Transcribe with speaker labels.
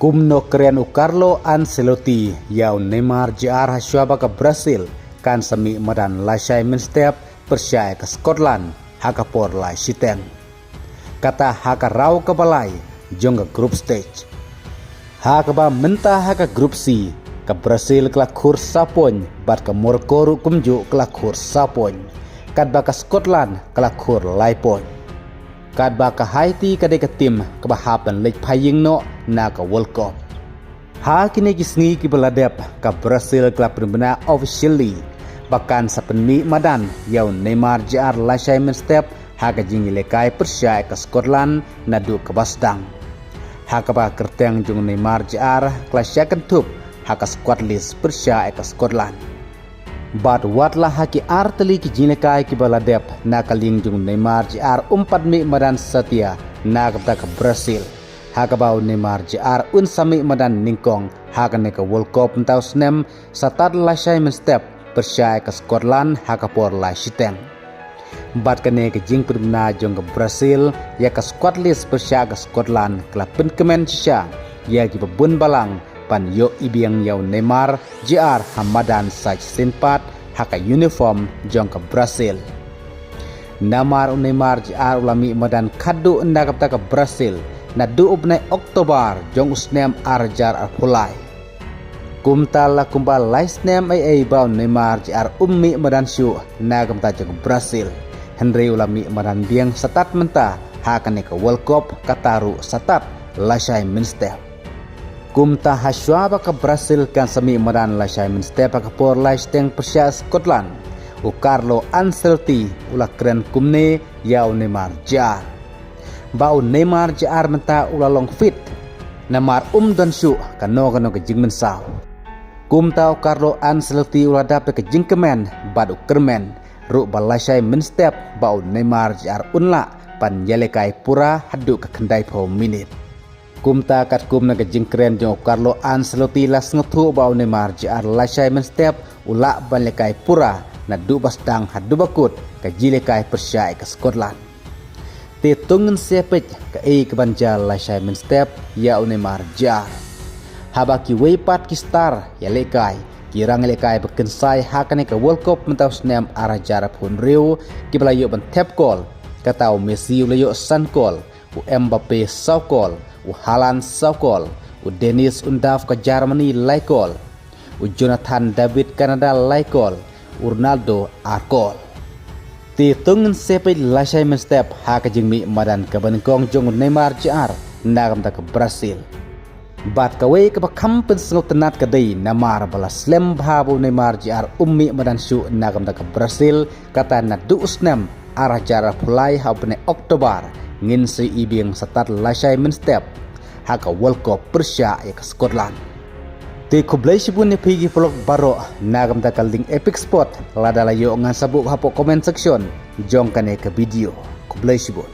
Speaker 1: Kumno keren u Carlo Ancelotti yau Neymar Jr hasyaba ke Brasil kan semi medan lasai menstep persyai ke Scotland hakapor lai siteng. Kata haka rau ke balai jong ke group stage. Hakaba mentah haka group C ke Brasil kelakur sapon bat ke Morocco ru kumju kelakur sapon. Kadba ke Scotland kelakur lai pon. Kadba ke Haiti kade ke tim kebahapan lek paying no na ke World Cup. Ha kini kisngi ki beladep ke Brasil kelap benar officially bahkan sapeni madan yau Neymar Jr lasai menstep ha ke jingi lekai persyai ke Scotland nadu ke Basdang. Ha ke ba kerteng jung Neymar Jr kelasyakan tup ha ke squad list persyai ke Scotland. But watlah haki arteli ki jinekai ki baladep na kaling jung Neymar Jr umpat mi madan setia na kata ke Brasil. Haka bau Neymar Jr unsami madan ningkong haka ne ke World Cup entau snem satat lasai menstep persyai ke Scotland haka por lai siteng. Bat kene ke jing permna jung ke Brasil ya ke squad list persyai ke Scotland kelapun kemen cisha ya ki bebun balang pan yo ibiang yau Neymar Jr hamadan saj sinpat haka uniform jong ke Brasil. Namar Neymar Jr ulami madan kadu enda kata ke Brasil na du ubnai Oktober jong usnem arjar arpulai. Kumtala kumbal laisnem ai bau Neymar Jr ummi madan syu na kamta jong Brasil. Henry ulami madan biang satat menta haka ne ke World Cup kataru satat lasai menstep. Kumta hasyaba ke Brasil kan semi madan lasai menstep ke por laisteng persya Scotland. U Carlo Ancelotti ula keren kumne yau Neymar Jr. Bau Neymar Jr menta ula long fit. Neymar dan syu kano ke jing mensau. Kumta Carlo Ancelotti ula dapat ke jing kemen badu kermen. Ru balasai menstep bau Neymar Jr unla pan yalekai pura hadu ke kendai po minit. Kumta kat kum na kejing keren jong Carlo Ancelotti las ngetu bau Neymar Jr lasai menstep ula balekai pura na du basdang hadu bakut ke jilekai persyai ke Scotland. Titungen sepet ke kebanjal lasai menstep ya Neymar Jr. Habaki weipat ki star ya lekai kirang lekai berkensai hakane ke World Cup mentau snem arah jarap hun riu ki belayo bentep gol katau Messi ulayo san gol u Mbappe sau gol u Haaland saukol, u Dennis Undaf ke Germany laikol, u Jonathan David Kanada laikol, u Ronaldo arkol. Ti tungen sepet lasai menstep haka jingmi madan ke benengkong jong Neymar Jr nagam ta ke Brasil. Bat kawe ke bakam pensengot tenat kadai namar bala slem bahabu Neymar Jr ummi madan syu nagam ta ke Brasil kata na du usnem arah jara pulai habne Oktober ngin si ibing satat lasai menstep haka World Cup persya ya ke Scotland. Ti kublai sibun ni pigi vlog baro nagam ta kaling epic spot lada layo ngan sabuk hapo comment section jong kane ke video kublai sibun.